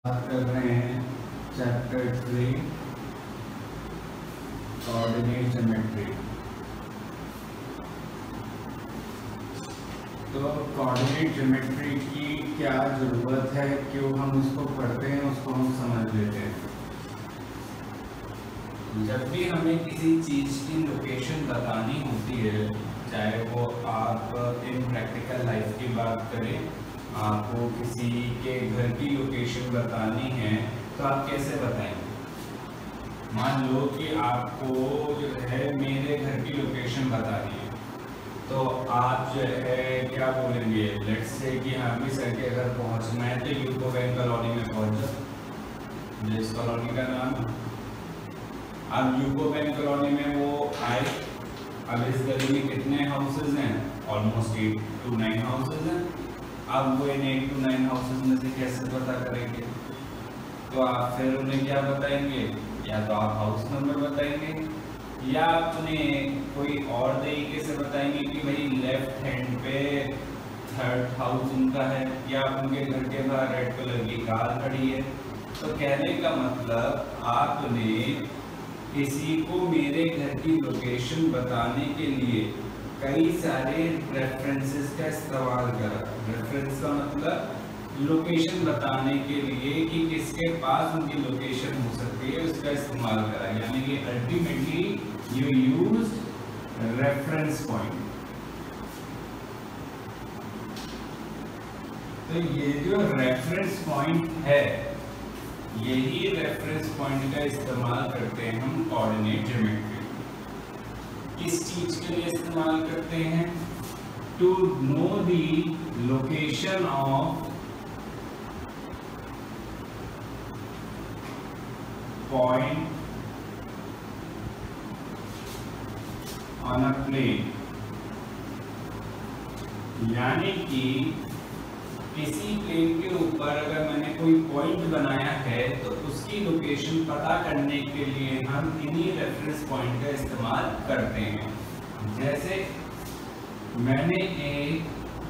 बात कर रहे हैं चैप्टर 3 कोऑर्डिनेट ज्योमेट्री। तो कोऑर्डिनेट ज्योमेट्री की क्या ज़रूरत है, क्यों हम उसको पढ़ते हैं, उसको हम समझ लेते हैं। जब भी हमें किसी चीज़ की लोकेशन बतानी होती है, चाहे वो आप इन प्रैक्टिकल लाइफ की बात करें, आपको किसी के घर की लोकेशन बतानी है तो आप कैसे बताएंगे। मान लो कि आपको जो है मेरे घर की लोकेशन बतानी है, तो आप जो है क्या बोलेंगे, लेट्स से कि हमें सर के घर पहुंचना है तो यूको बैंक कॉलोनी में पहुंच जाओ, जिस कॉलोनी का नाम है। अब यूको बैंक कॉलोनी में वो आए, अब इस गली में कितने हाउसेज हैं, ऑलमोस्ट 8 to 9 हाउसेज हैं। अब वो इन 8 to 9 हाउसेज में से कैसे पता करेंगे, तो आप फिर उन्हें क्या बताएंगे, या तो आप हाउस नंबर बताएंगे या आप उन्हें कोई और तरीके से बताएंगे कि भाई लेफ्ट हैंड पे 3rd हाउस उनका है, या उनके घर के बाहर रेड कलर की कार खड़ी है। तो कहने का मतलब आपने किसी को मेरे घर की लोकेशन बताने के लिए कई सारे रेफरेंसेस का इस्तेमाल करा। रेफरेंस का मतलब लोकेशन बताने के लिए कि किसके पास उनकी लोकेशन हो सकती है, उसका इस्तेमाल करा, यानी कि ultimately you used reference point. तो ये जो रेफरेंस पॉइंट है, यही रेफरेंस पॉइंट का इस्तेमाल करते हैं हम कोऑर्डिनेट ज्योमेट्री। किस चीज के लिए इस्तेमाल करते हैं, to know the location of point on a plane. यानी कि किसी प्लेन के ऊपर अगर मैंने कोई पॉइंट बनाया है तो उसकी लोकेशन पता करने के लिए हम इन्हीं रेफरेंस पॉइंट का इस्तेमाल करते हैं। जैसे मैंने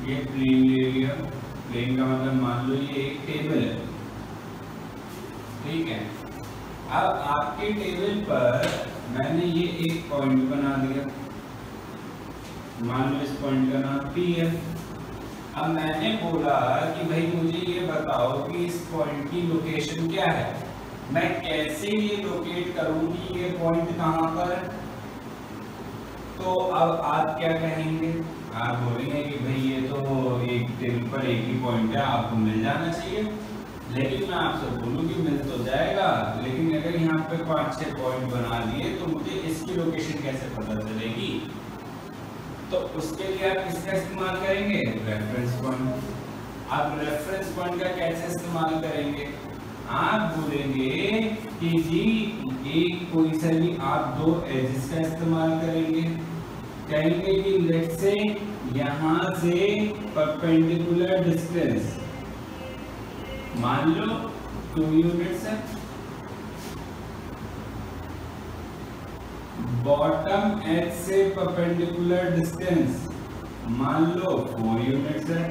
ये प्लेन ले लिया, प्लेन का मतलब मान लो ये एक टेबल है, ठीक है। अब आपके टेबल पर मैंने ये एक पॉइंट बना दिया, मान लो इस पॉइंट का नाम P है। अब मैंने बोला कि भाई मुझे ये बताओ कि इस पॉइंट की लोकेशन क्या है, मैं कैसे ये लोकेट करूं कि ये पॉइंट कहां पर है। तो अब आप क्या कहेंगे, आप बोलेंगे कि भाई ये तो एक टेबल पर एक ही पॉइंट है, आपको मिल जाना चाहिए। लेकिन मैं आपसे बोलूं कि मिल तो जाएगा, लेकिन अगर यहाँ पे 5-6 पॉइंट बना दिए तो मुझे इसकी लोकेशन कैसे पता चलेगी। तो उसके लिए आप किसका इस्तेमाल करेंगे, रेफरेंस पॉइंट। आप रेफरेंस पॉइंट का कैसे इस्तेमाल करेंगे, आप बोलेंगे कि जी एक कोई सा भी आप 2 एजेस का इस्तेमाल करेंगे, कहेंगे कि लेट्स से यहां से परपेंडिकुलर डिस्टेंस मान लो 2 यूनिट्स है, बॉटम एज से परपेंडिकुलर डिस्टेंस मान लो 4 यूनिट्स है।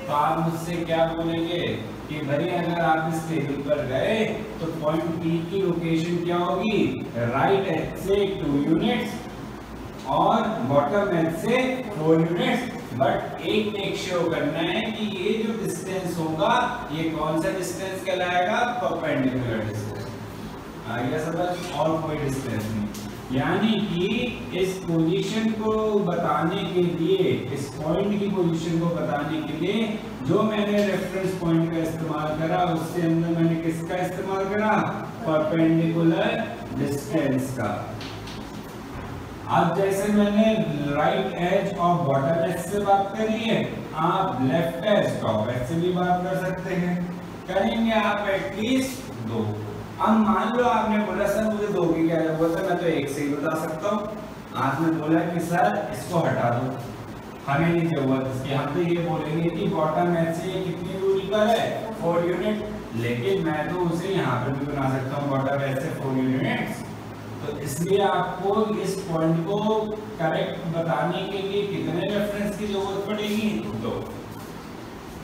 तो आप मुझसे क्या बोलेंगे कि भाई अगर आप इस टेबल पर गए तो पॉइंट P की लोकेशन क्या होगी, राइट एज से 2 यूनिट्स और बॉटम एज से 4 यूनिट्स। बट एक मेक श्योर करना है कि ये जो डिस्टेंस होगा ये कौन सा डिस्टेंस कहलाएगा, परपेंडिकुलर डिस्टेंस। आइए समझ, और कोई डिस्टेंस नहीं। यानी कि इस पोजीशन को बताने के लिए, इस पॉइंट की पोजीशन को बताने के लिए जो मैंने रेफरेंस पॉइंट का इस्तेमाल करा, उससे अंदर मैंने किसका इस्तेमाल करा, परपेंडिकुलर डिस्टेंस का। अब जैसे मैंने राइट एज और बॉटम एज से बात करी है, आप लेफ्ट एज टॉप एज से भी बात कर सकते हैं। करेंगे आप एटलीस्ट 2। अब मान लो आपने बोला सर मुझे 2 की क्या जरूरत है, मैं तो 1 से ही बता सकता हूँ। आपने बोला कि सर इसको हटा दो, हमें नहीं जरूरत इसकी। हम तो ये बोलेंगे कि बॉटम एज से ये कितनी दूरी पर है, 4 यूनिट, लेकिन मैं तो उसे यहाँ पर भी बना सकता हूँ बॉटम एज से 4 यूनिट्स। तो इसलिए आपको इस पॉइंट को करेक्ट बताने के लिए कितने रेफरेंस की जरूरत पड़ेगी, 2।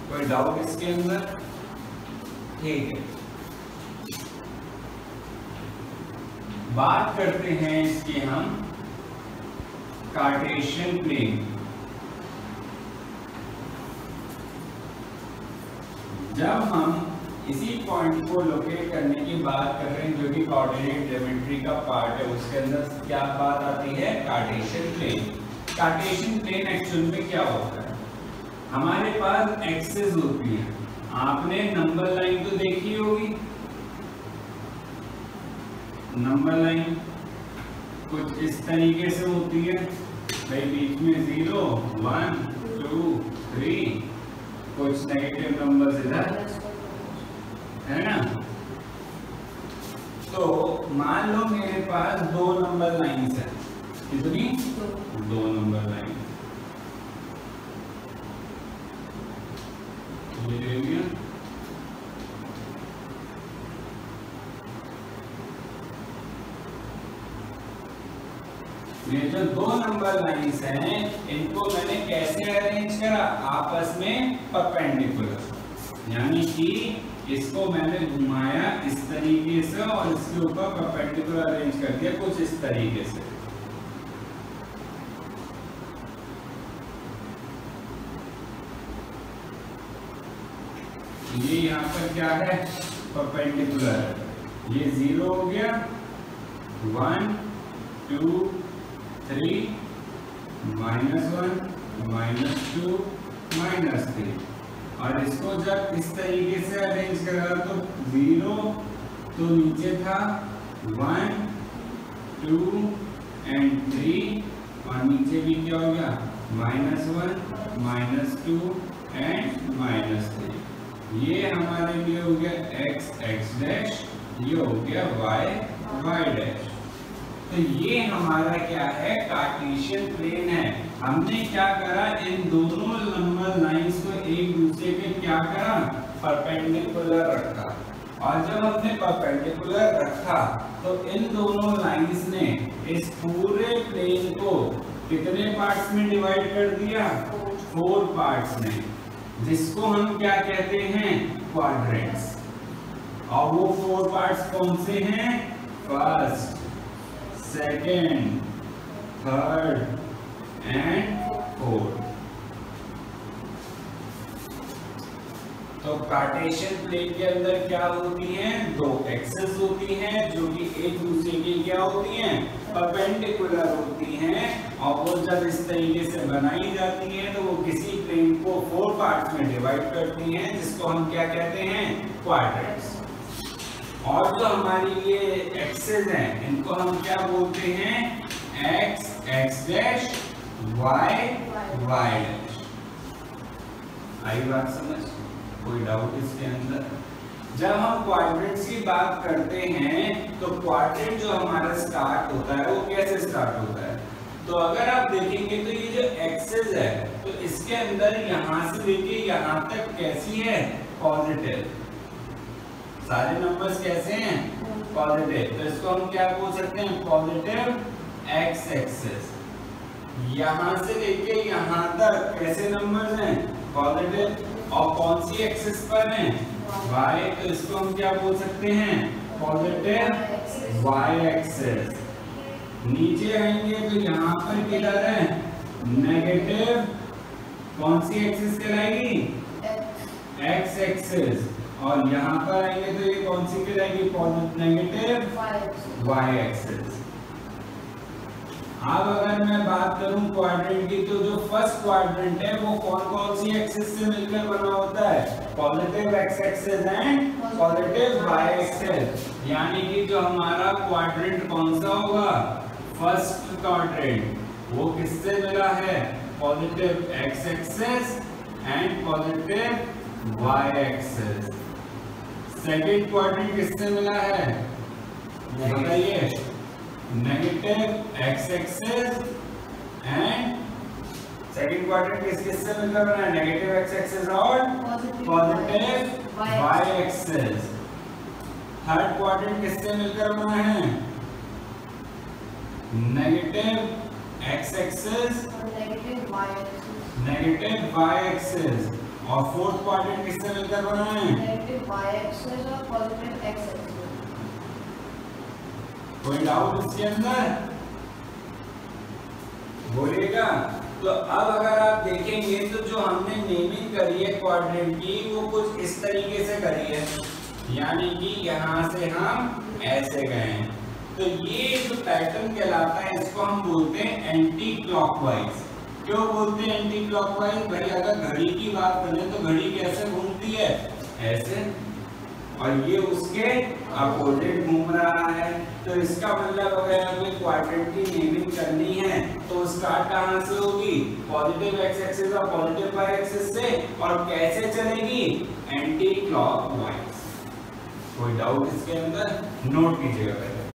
कोई डाउट इसके अंदर? ठीक है, बात करते हैं इसके हम कार्टेशियन प्लेन। जब हम इसी पॉइंट को लोकेट करने की बात कर रहे हैं जो कि कोऑर्डिनेट ज्योमेट्री का पार्ट है, उसके अंदर क्या बात आती है, Cartesian plane. Cartesian plane actual में क्या होता है, हमारे पास एक्सिस होती है। आपने नंबर लाइन तो देखी होगी, नंबर लाइन कुछ इस तरीके से होती है भाई, बीच में 0 1 2 3, कुछ नेगेटिव नंबर्स इधर, है ना। तो मान लो मेरे पास 2 नंबर लाइंस है, कितनी, 2 नंबर लाइन, ये ले लिया। ये जो 2 नंबर लाइंस हैं, इनको मैंने कैसे अरेंज करा, आपस में परपेंडिकुलर, यानी कि इसको मैंने घुमाया इस तरीके से और इसके ऊपर परपेंडिकुलर अरेंज कर दिया कुछ इस तरीके से। ये यहाँ पर क्या है, परपेंडिकुलर, ये 0 हो गया, 1 2 3 -1 -2 -3, और इसको जब इस तरीके से अरेंज करा तो 0 तो नीचे था, 1 2 एंड 3, और नीचे भी क्या हो गया, -1 -2 एंड -3। ये हमारे लिए हो गया x x डैश, ये हो गया y y डैश। तो ये हमारा क्या है, कार्टेशियन प्लेन है। हमने क्या करा, इन दोनों नंबर लाइंस को एक दूसरे के क्या करा, परपेंडिकुलर रखा, और जब हमने परपेंडिकुलर रखा तो इन दोनों लाइंस ने इस पूरे प्लेन को कितने पार्ट्स में डिवाइड कर दिया, 4 पार्ट्स में, जिसको हम क्या कहते हैं, क्वाड्रेंट्स। और वो 4 पार्ट्स कौन से हैं, first, second, third and fourth. तो कार्टेशियन प्लेन के अंदर क्या होती हैं, 2 एक्सिस होती हैं जो कि एक दूसरे की क्या होती हैं, परपेंडिकुलर होती हैं, और वो जब इस तरीके से बनाई जाती हैं तो वो किसी प्लेन को 4 पार्ट्स में डिवाइड करती हैं, जिसको हम क्या कहते हैं, क्वाड्रेंट्स। और जो हमारी ये एक्सिस हैं, इनको हम क्या बोलते हैं, x x dash, y y dash. आई बात समझ, कोई डाउट इसके अंदर? जब हम क्वाड्रेंट्स की बात करते हैं तो क्वाड्रेंट जो हमारा स्टार्ट होता है वो कैसे स्टार्ट होता है, तो अगर आप देखेंगे तो ये जो एक्सिस है तो इसके अंदर यहाँ से लेके यहाँ तक कैसी है, पॉजिटिव। सारे नंबर्स कैसे हैं, पॉजिटिव। तो इसको हम क्या बोल सकते हैं, पॉजिटिव एक्स एक्सिस। यहाँ से लेके यहाँ तक कैसे नंबर्स हैं, पॉजिटिव। और कौन सी एक्सिस पर हैं, y, तो इसको हम क्या बोल सकते हैं, पॉजिटिव y एक्सिस। नीचे आएंगे तो यहाँ पर किधर है, नेगेटिव, कौन सी एक्सिस कहलाएगी, x एक्सिस। और यहाँ पर आएंगे तो ये कौन सी कहलाएगी, नेगेटिव y एक्सिस। अब अगर मैं बात करूं क्वाड्रेंट की, तो जो फर्स्ट क्वाड्रेंट है वो कौन कौन सी एक्सिस से मिलकर बना होता है, positive x axis and positive y axis. यानी कि जो हमारा क्वाड्रेंट कौन सा होगा, फर्स्ट क्वाड्रेंट, वो किससे मिला है, positive x axis and positive y axis. Second quadrant किससे मिला है, बताइए, negative x axis and second quadrant किससे मिलकर बना है, नेगेटिव एक्स एक्सिस और positive y axis. Third quadrant किससे मिलकर बना है, negative x axis, negative y axis और फोर्थ क्वाड्रेंट किससे मिलकर बना है? नेगेटिव y एक्सिस और पॉजिटिव x एक्सिस। कोई डाउट इसके अंदर बोलिएगा। तो अब अगर आप देखेंगे तो जो हमने नेमिंग करी है क्वाड्रेंट की वो कुछ इस तरीके से करी है, यानी कि यहाँ से हम ऐसे गए। तो ये जो पैटर्न कहलाता है इसको हम बोलते हैं एंटी क्लॉकवाइज। क्यों बोलते हैं एंटी क्लॉकवाइज? भाई अगर घड़ी की बात करें तो घड़ी कैसे घूमती है? ऐसे, और ये उसके अपोजिट घूम रहा है। तो इसका मतलब अगर हमें क्वाड्रेंट की नेमिंग करनी है तो स्टार्ट कहाँ से होगी? पॉजिटिव एक्स एक्सिस और पॉजिटिव वाई एक्सिस से, और कैसे चलेगी? Anti clockwise. कोई डाउट इसके अंदर? नोट कीजिएगा।